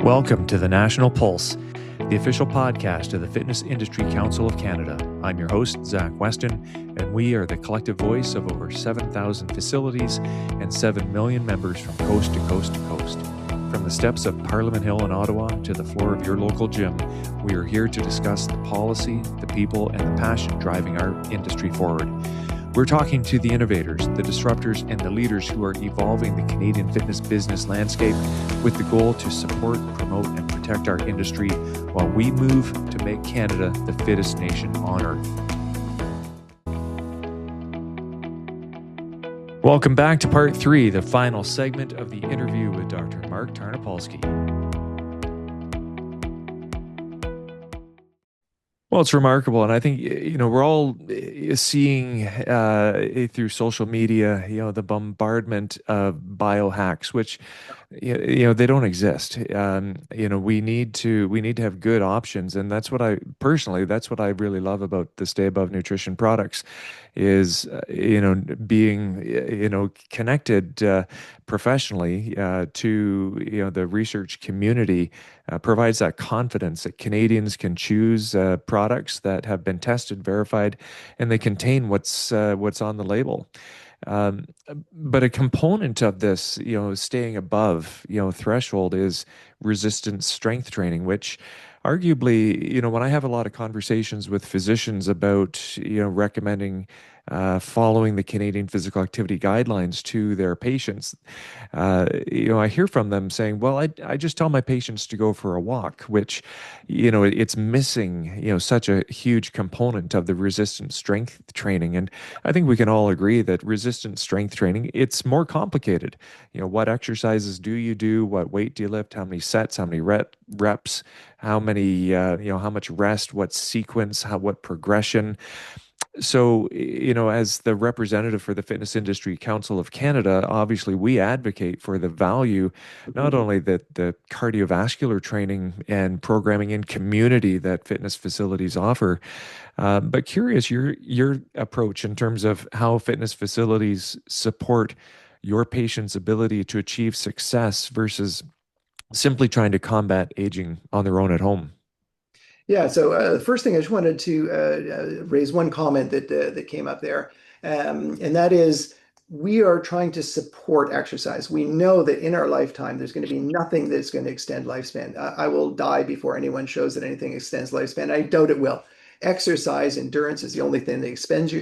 Welcome to the National Pulse, the official podcast of the Fitness Industry Council of Canada. I'm your host, Zach Weston, and we are the collective voice of over 7,000 facilities and 7 million members from coast to coast to coast. From the steps of Parliament Hill in Ottawa to the floor of your local gym, we are here to discuss the policy, the people, and the passion driving our industry forward. We're talking to the innovators, the disruptors, and the leaders who are evolving the Canadian fitness business landscape with the goal to support, promote, and protect our industry while we move to make Canada the fittest nation on earth. Welcome back to part 3, the final segment of the interview with Dr. Mark Tarnopolsky. Well, it's remarkable, and I think we're all seeing through social media, the bombardment of biohacks, which they don't exist. We need to have good options, and that's what I really love about the Stay Above Nutrition products, is being connected professionally to the research community. Provides that confidence that Canadians can choose products that have been tested, verified, and they contain what's on the label. But a component of this, staying above, threshold is resistance strength training, which arguably, when I have a lot of conversations with physicians about, recommending following the Canadian Physical Activity Guidelines to their patients, I hear from them saying, well, I just tell my patients to go for a walk, which, it's missing, such a huge component of the resistance strength training. And I think we can all agree that resistance strength training, it's more complicated. What exercises do you do? What weight do you lift? How many sets? How many reps? How many, how much rest? What sequence? What progression? So, as the representative for the Fitness Industry Council of Canada, obviously we advocate for the value, not only that the cardiovascular training and programming in community that fitness facilities offer, but curious your approach in terms of how fitness facilities support your patients' ability to achieve success versus simply trying to combat aging on their own at home. Yeah, so the first thing I just wanted to raise one comment that came up there, and that is we are trying to support exercise. We know that in our lifetime, there's going to be nothing that's going to extend lifespan. I will die before anyone shows that anything extends lifespan. I doubt it will. Exercise, endurance is the only thing that extends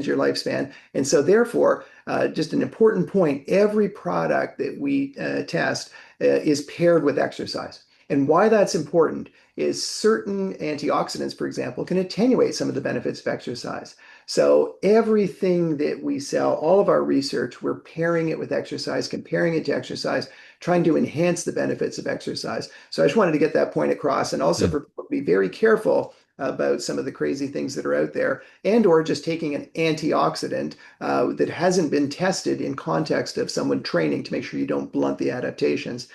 your lifespan. And so therefore, just an important point, every product that we test is paired with exercise. And why that's important is certain antioxidants, for example, can attenuate some of the benefits of exercise. So everything that we sell, all of our research, we're pairing it with exercise, comparing it to exercise, trying to enhance the benefits of exercise. So I just wanted to get that point across, and also for people to be very careful about some of the crazy things that are out there, and or just taking an antioxidant that hasn't been tested in context of someone training to make sure you don't blunt the adaptations.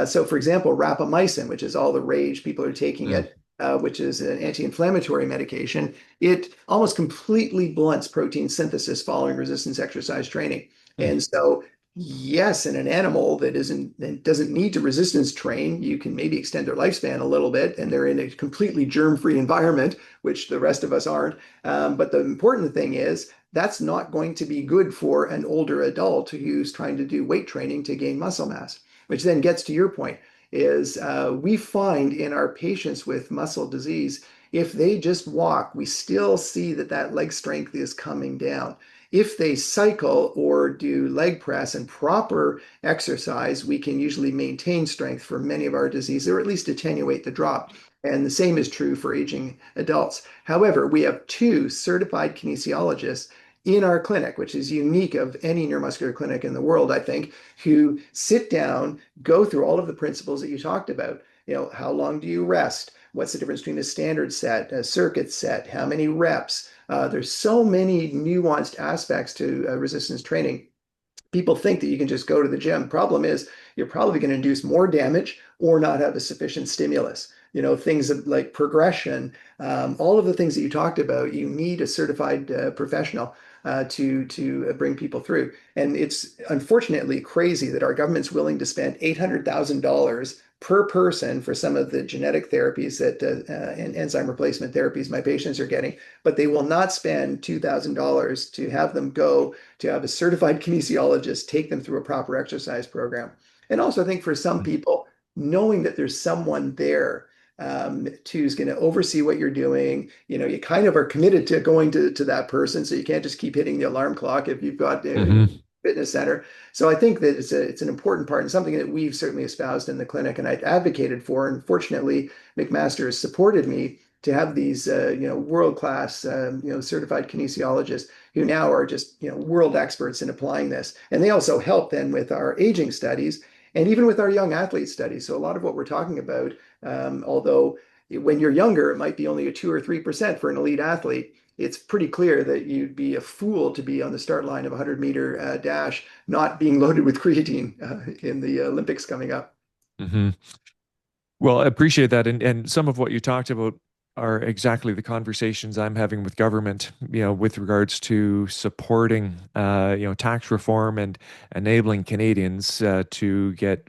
So for example, rapamycin, which is all the rage, people are taking it, which is an anti-inflammatory medication. It almost completely blunts protein synthesis following resistance exercise training. And so yes, in an animal that doesn't need to resistance train, you can maybe extend their lifespan a little bit, and they're in a completely germ-free environment, which the rest of us aren't. But the important thing is that's not going to be good for an older adult who's trying to do weight training to gain muscle mass, which then gets to your point, is we find in our patients with muscle disease, if they just walk, we still see that leg strength is coming down. If they cycle or do leg press and proper exercise, we can usually maintain strength for many of our diseases, or at least attenuate the drop. And the same is true for aging adults. However, we have 2 certified kinesiologists in our clinic, which is unique of any neuromuscular clinic in the world, I think, who sit down, go through all of the principles that you talked about. How long do you rest? What's the difference between a standard set, a circuit set? How many reps? There's so many nuanced aspects to resistance training. People think that you can just go to the gym. Problem is, you're probably going to induce more damage or not have a sufficient stimulus. Things like progression, all of the things that you talked about, you need a certified professional. to bring people through. And it's unfortunately crazy that our government's willing to spend $800,000 per person for some of the genetic therapies that and enzyme replacement therapies my patients are getting, but they will not spend $2,000 to have them go to have a certified kinesiologist take them through a proper exercise program. And also, I think for some people, knowing that there's someone there who's going to oversee what you're doing, you kind of are committed to going to that person, so you can't just keep hitting the alarm clock if you've got Hmm. fitness center. So I think that it's an important part and something that we've certainly espoused in the clinic and I've advocated for. And fortunately, McMaster has supported me to have these world-class certified kinesiologists who now are just world experts in applying this. And they also help then with our aging studies and even with our young athlete studies. So a lot of what we're talking about, although when you're younger, it might be only a 2 or 3% for an elite athlete, it's pretty clear that you'd be a fool to be on the start line of a 100-meter dash, not being loaded with creatine in the Olympics coming up. Hmm. Well, I appreciate that. And some of what you talked about are exactly the conversations I'm having with government, with regards to supporting, tax reform and enabling Canadians to get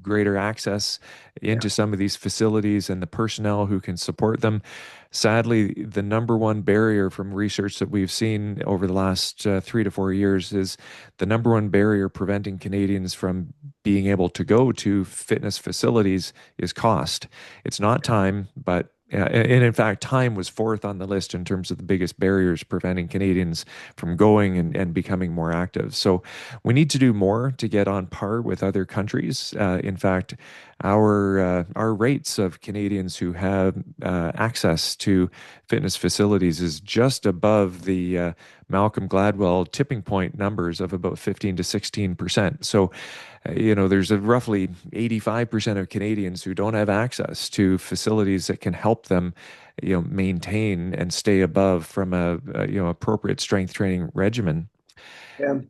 greater access Yeah. into some of these facilities and the personnel who can support them. Sadly, the number one barrier from research that we've seen over the last 3 to 4 years is the number one barrier preventing Canadians from being able to go to fitness facilities is cost. It's not time, but and in fact, time was fourth on the list in terms of the biggest barriers preventing Canadians from going and becoming more active. So we need to do more to get on par with other countries. In fact, our rates of Canadians who have access to fitness facilities is just above the Malcolm Gladwell tipping point numbers of about 15 to 16%. So there's a roughly 85% of Canadians who don't have access to facilities that can help them, maintain and stay above from a appropriate strength training regimen. Yeah.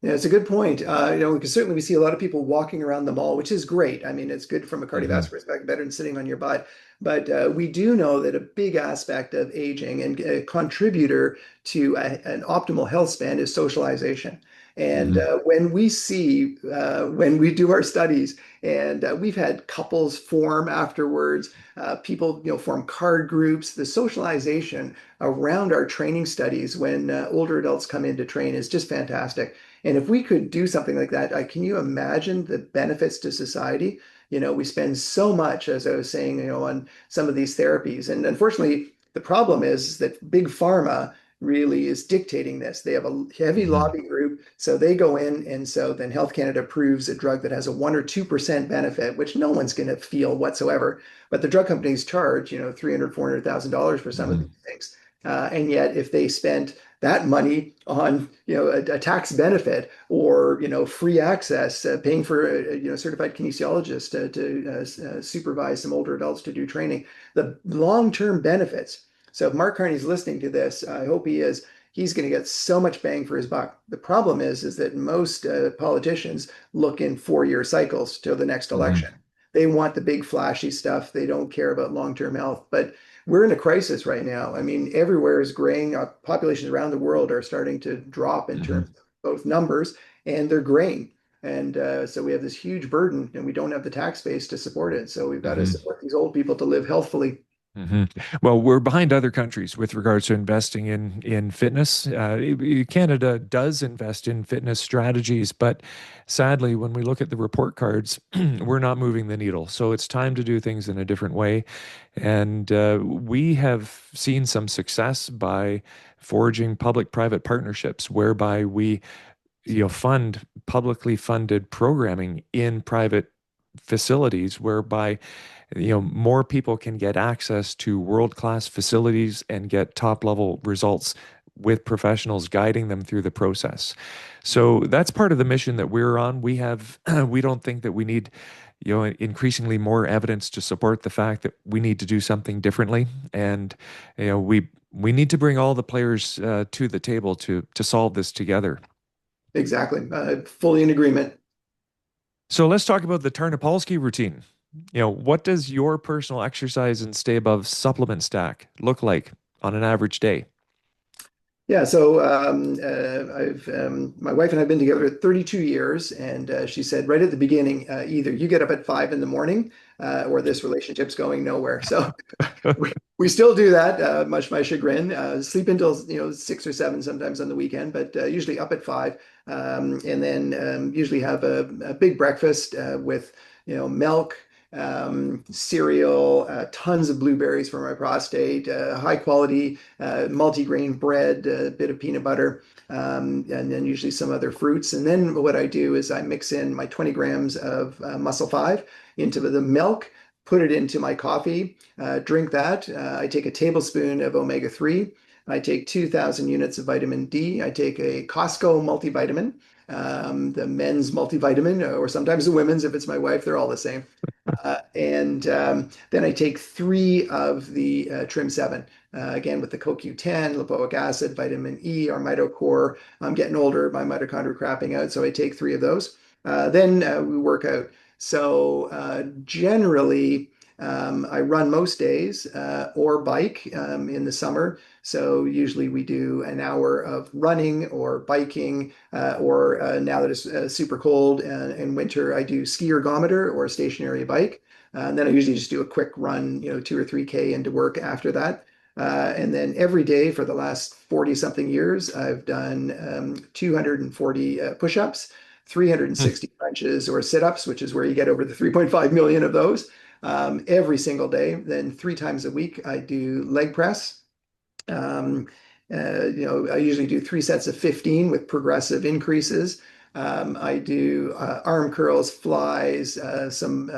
Yeah, it's a good point. Because certainly we see a lot of people walking around the mall, which is great. I mean, it's good from a cardiovascular Hmm. perspective, better than sitting on your butt. But we do know that a big aspect of aging and a contributor to an optimal health span is socialization. And Hmm. when we do our studies, and we've had couples form afterwards, people, form card groups, the socialization around our training studies when older adults come in to train is just fantastic. And if we could do something like that, can you imagine the benefits to society? We spend so much, as I was saying, on some of these therapies. And unfortunately, the problem is that big pharma really is dictating this. They have a heavy Hmm. lobby group, so they go in, and so then Health Canada approves a drug that has a 1 or 2% benefit, which no one's going to feel whatsoever. But the drug companies charge, $300,000, $400,000 for some of Hmm. these things. And yet, if they spent that money on a tax benefit or free access, paying for a certified kinesiologist to supervise some older adults to do training, the long-term benefits. So if Mark Carney's listening to this, I hope he is. He's going to get so much bang for his buck. The problem is that most politicians look in 4-year cycles till the next election. Hmm. They want the big flashy stuff. They don't care about long-term health. But we're in a crisis right now. I mean, everywhere is graying. Populations around the world are starting to drop in Hmm. terms of both numbers and they're graying. And so we have this huge burden and we don't have the tax base to support it. So we've got to Hmm. support these old people to live healthfully. Hmm. Well, we're behind other countries with regards to investing in fitness. Canada does invest in fitness strategies, but sadly, when we look at the report cards, we're not moving the needle. So it's time to do things in a different way, and we have seen some success by forging public-private partnerships, whereby we fund publicly funded programming in private facilities, whereby more people can get access to world-class facilities and get top-level results with professionals guiding them through the process. So that's part of the mission that we're on. We have we don't think that we need increasingly more evidence to support the fact that we need to do something differently, and we need to bring all the players to the table to solve this together. Exactly. Fully in agreement. So let's talk about the Tarnopolsky routine. What does your personal exercise and stay above supplement stack look like on an average day? Yeah, so I've my wife and I've been together 32 years, and she said right at the beginning, either you get up at 5 in the morning, or this relationship's going nowhere. So we still do that, much my chagrin. Sleep until 6 or 7 sometimes on the weekend, but usually up at 5, and then usually have a big breakfast with milk, cereal, tons of blueberries for my prostate, high quality multigrain bread, a bit of peanut butter, and then usually some other fruits. And then what I do is I mix in my 20 grams of Muscle 5 into the milk, put it into my coffee, drink that. I take a tablespoon of omega-3. I take 2,000 units of vitamin D. I take a Costco multivitamin, the men's multivitamin, or sometimes the women's if it's my wife, they're all the same. And then I take 3 of the Trim 7, again with the CoQ10, lipoic acid, vitamin E, our mitochore. I'm getting older, my mitochondria are crapping out, so I take 3 of those. Then we work out. So generally, I run most days or bike in the summer. So usually we do an hour of running or biking, or now that it's super cold in winter, I do ski ergometer or a stationary bike. And then I usually just do a quick run, 2 or 3K into work after that. And then every day for the last 40 something years, I've done 240 push-ups, Hmm. 360 crunches or sit-ups, which is where you get over the 3.5 million of those, every single day. Then 3 times a week, I do leg press. Um, I usually do 3 sets of 15 with progressive increases. I do arm curls, flies, some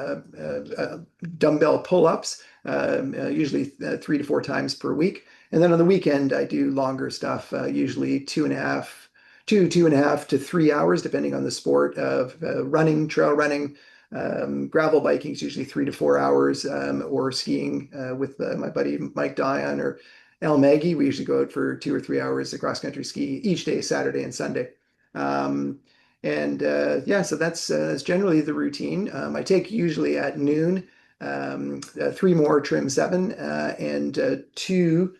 dumbbell pull-ups, usually 3 to 4 times per week. And then on the weekend, I do longer stuff, usually 2.5 to 3 hours, depending on the sport of running, trail running. Gravel biking is usually 3 to 4 hours, or skiing with my buddy Mike Dion or El Maggie. We usually go out for 2 or 3 hours of cross country ski each day, Saturday and Sunday. Um, and yeah, so that's generally the routine. I take usually at noon 3 more Trim 7 and 2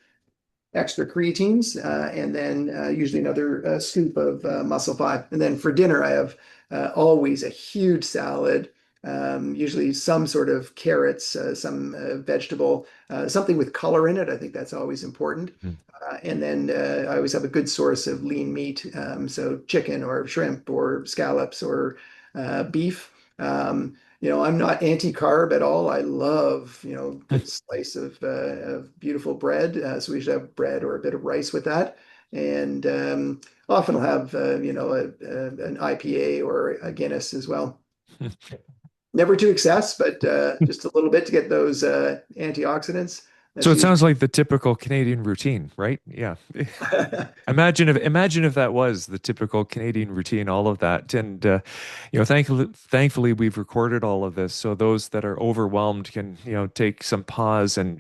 extra creatines, and then usually another scoop of Muscle 5. And then for dinner, I have always a huge salad, usually some sort of carrots, some vegetable, something with color in it. I think that's always important. And then I always have a good source of lean meat, so chicken or shrimp or scallops or beef. I'm not anti-carb at all. I love, good slice of beautiful bread. So we should have bread or a bit of rice with that. And often I'll have, an IPA or a Guinness as well. Never to excess, but just a little bit to get those antioxidants. So That's it usually. sounds like the typical Canadian routine, right? Yeah. Imagine if that was the typical Canadian routine, all of that. And thankfully we've recorded all of this, so those that are overwhelmed can take some pause and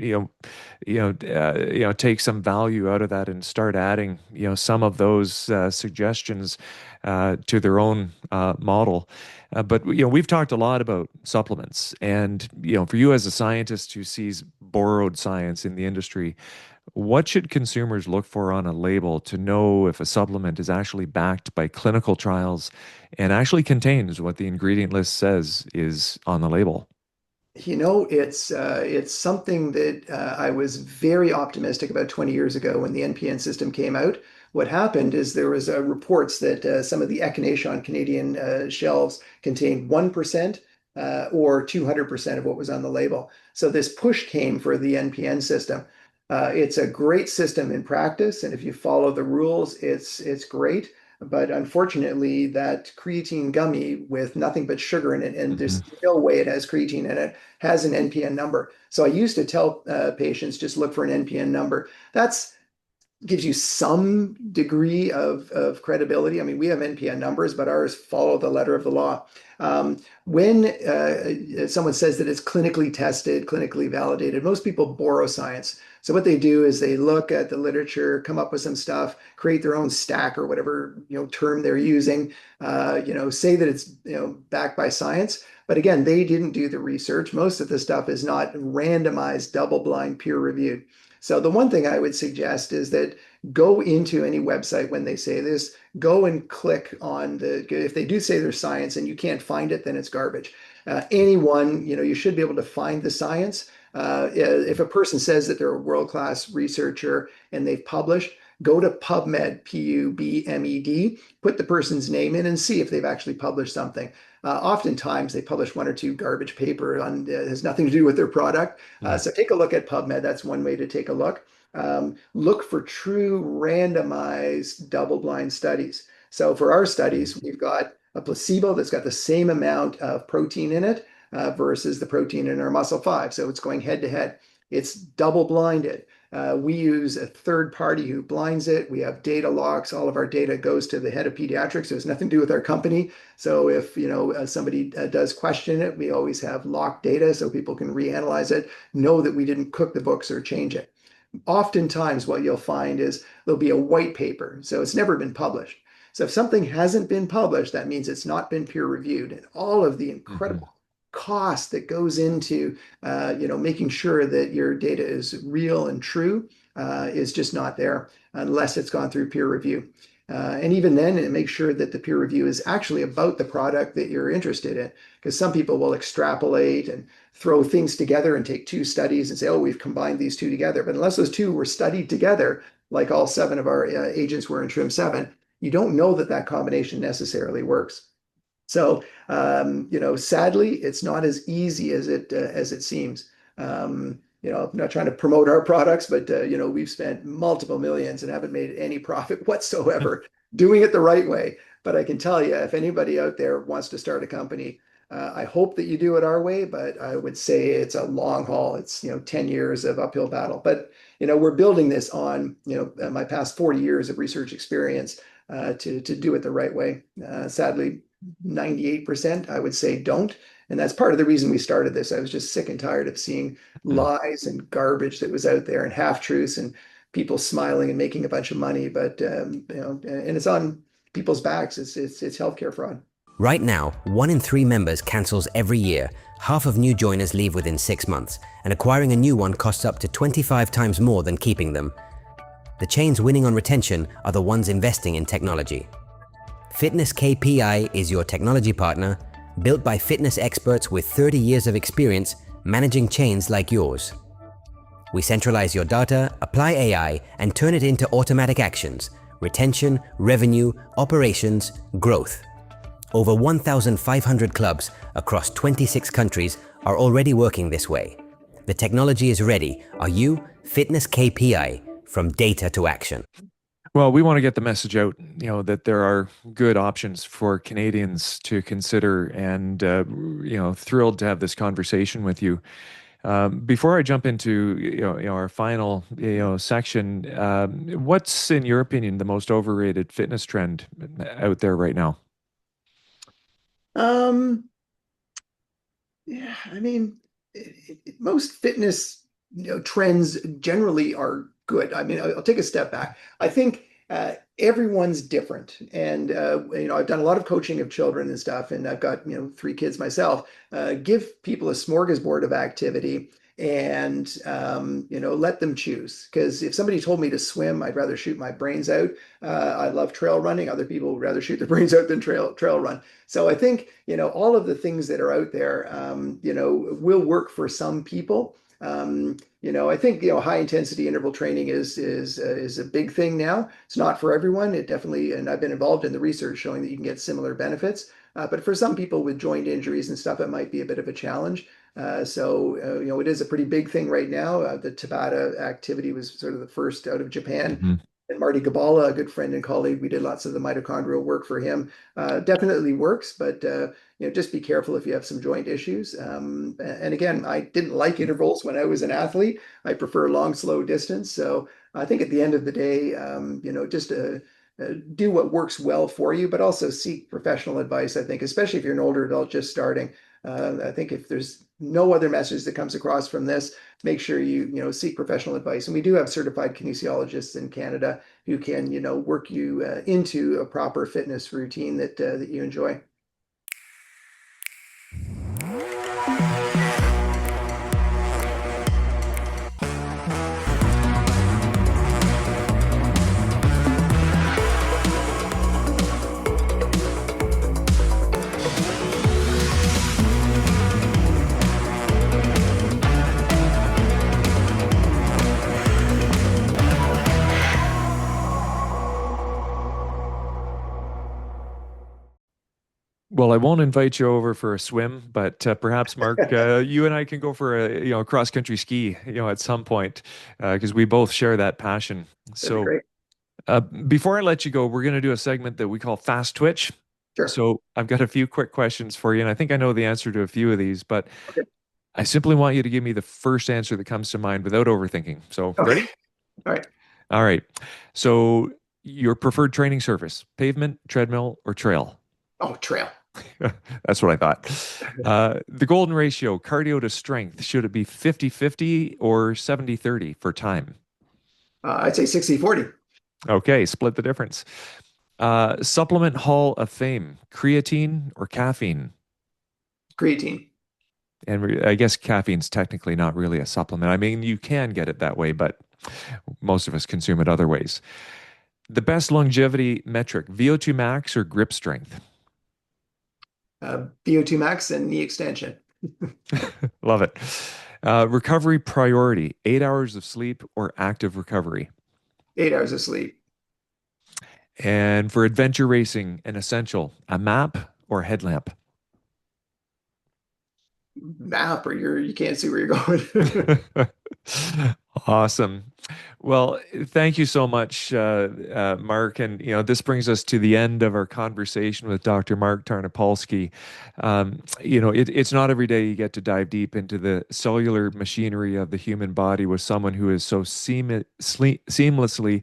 take some value out of that and start adding some of those suggestions to their own model. But we've talked a lot about supplements, and for you as a scientist who sees borrowed science in the industry, what should consumers look for on a label to know if a supplement is actually backed by clinical trials and actually contains what the ingredient list says is on the label? It's something that I was very optimistic about 20 years ago when the NPN system came out. What happened is there was reports that some of the echinacea on Canadian shelves contained 1% or 200% of what was on the label. So this push came for the NPN system. It's a great system in practice, and if you follow the rules, it's great. But unfortunately, that creatine gummy with nothing but sugar in it, and Hmm. there's no way it has creatine in it, has an NPN number. So I used to tell patients just look for an NPN number. That's gives you some degree of credibility. I mean, we have NPN numbers, but ours follow the letter of the law. When someone says that it's clinically tested, clinically validated, most people borrow science. So what they do is they look at the literature, come up with some stuff, create their own stack or whatever term they're using, say that it's backed by science. But again, they didn't do the research. Most of the stuff is not randomized, double-blind, peer-reviewed. So the one thing I would suggest is that go into any website when they say this, go and click on if they do say there's science and you can't find it, then it's garbage. Anyone, you should be able to find the science. If a person says that they're a world-class researcher and they've published, go to PubMed, PUBMED, put the person's name in and see if they've actually published something. Oftentimes they publish one or two garbage paper on has nothing to do with their product. So take a look at PubMed. That's one way to take a look. Look for true randomized double-blind studies. So for our studies, we've got a placebo that's got the same amount of protein in it versus the protein in our muscle 5. So it's going head to head. It's double-blinded. We use a third party who blinds it. We have data locks. All of our data goes to the head of pediatrics. There's nothing to do with our company. So if somebody does question it, we always have locked data so people can reanalyze it, know that we didn't cook the books or change it. Oftentimes what you'll find is there'll be a white paper. So it's never been published. So if something hasn't been published, that means it's not been peer reviewed. And all of the incredible cost that goes into making sure that your data is real and true is just not there unless it's gone through peer review. And even then, make sure that the peer review is actually about the product that you're interested in, because some people will extrapolate and throw things together and take two studies and say, oh, we've combined these two together. But unless those two were studied together, like all 7 of our agents were in TRiM7, you don't know that that combination necessarily works. So, sadly, it's not as easy as it seems. I'm not trying to promote our products, but we've spent multiple millions and haven't made any profit whatsoever doing it the right way. But I can tell you, if anybody out there wants to start a company, I hope that you do it our way, but I would say it's a long haul. It's 10 years of uphill battle. But we're building this on my past 40 years of research experience to do it the right way. Sadly, 98% I would say don't. And that's part of the reason we started this. I was just sick and tired of seeing lies and garbage that was out there and half-truths and people smiling and making a bunch of money. But, and it's on people's backs. It's healthcare fraud. Right now, 1 in 3 members cancels every year. Half of new joiners leave within 6 months, and acquiring a new one costs up to 25 times more than keeping them. The chains winning on retention are the ones investing in technology. Fitness KPI is your technology partner, built by fitness experts with 30 years of experience managing chains like yours. We centralize your data, apply AI, and turn it into automatic actions: retention, revenue, operations, growth. Over 1,500 clubs across 26 countries are already working this way. The technology is ready. Are you? Fitness KPI, from data to action. Well, we want to get the message out, that there are good options for Canadians to consider, and thrilled to have this conversation with you. Before I jump into our final section, what's in your opinion the most overrated fitness trend out there right now? Yeah, I mean, most fitness trends generally are good. I mean, I'll take a step back. I think everyone's different, and I've done a lot of coaching of children and stuff, and I've got 3 kids myself. Give people a smorgasbord of activity and let them choose. Because if somebody told me to swim, I'd rather shoot my brains out. I love trail running. Other people would rather shoot their brains out than trail run. So I think all of the things that are out there will work for some people. I think high intensity interval training is a big thing now. It's not for everyone. It definitely, and I've been involved in the research showing that you can get similar benefits. But for some people with joint injuries and stuff, it might be a bit of a challenge. It is a pretty big thing right now. The Tabata activity was sort of the first out of Japan. And Marty Gabala, a good friend and colleague, we did lots of the mitochondrial work for him. Definitely works, but just be careful if you have some joint issues. And again, I didn't like intervals when I was an athlete. I prefer long, slow distance. So I think at the end of the day, just do what works well for you, but also seek professional advice. I think, especially if you're an older adult just starting. I think if there's no other message that comes across from this, make sure you seek professional advice. And we do have certified kinesiologists in Canada who can work you into a proper fitness routine that you enjoy. Well, I won't invite you over for a swim, but perhaps, Mark, you and I can go for a cross country ski, at some point, because we both share that passion. That'd be So great. before I let you go, we're going to do a segment that we call Fast Twitch. Sure. So I've got a few quick questions for you, and I think I know the answer to a few of these, but Okay. I simply want you to give me the first answer that comes to mind without overthinking. So, Okay. ready? All right. All right. So, your preferred training surface, pavement, treadmill, or trail? Oh, trail. That's what I thought. The golden ratio, cardio to strength, should it be 50-50 or 70-30 for time? I'd say 60-40. Okay, split the difference. Supplement Hall of Fame, creatine or caffeine? Creatine. And I guess caffeine's technically not really a supplement. I mean, you can get it that way, but most of us consume it other ways. The best longevity metric, VO2 max or grip strength? VO2 max and knee extension. Love it. Recovery priority, 8 hours of sleep or active recovery? 8 hours of sleep. And for adventure racing, an essential, a map or headlamp? Map, or you can't see where you're going. Awesome. Well, thank you so much, Mark. And this brings us to the end of our conversation with Dr. Mark Tarnopolsky. It's not every day you get to dive deep into the cellular machinery of the human body with someone who is so seamlessly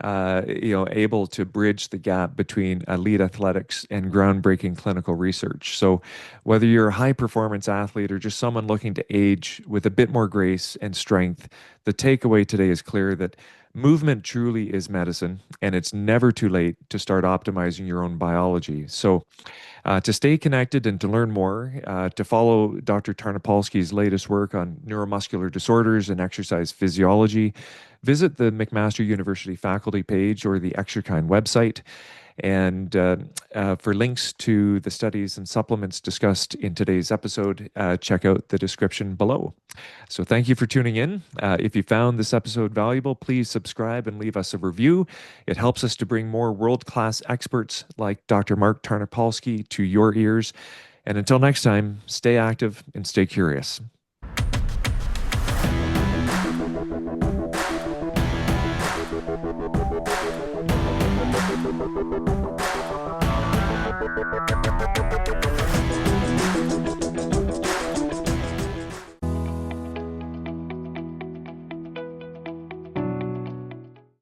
able to bridge the gap between elite athletics and groundbreaking clinical research. So, whether you're a high performance athlete or just someone looking to age with a bit more grace and strength, the takeaway today is clear that movement truly is medicine, and it's never too late to start optimizing your own biology. So, to stay connected and to learn more, to follow Dr. Tarnopolsky's latest work on neuromuscular disorders and exercise physiology, visit the McMaster University faculty page or the Exerkind website. And for links to the studies and supplements discussed in today's episode, check out the description below. So thank you for tuning in. If you found this episode valuable, please subscribe and leave us a review. It helps us to bring more world-class experts like Dr. Mark Tarnopolsky to your ears. And until next time, stay active and stay curious.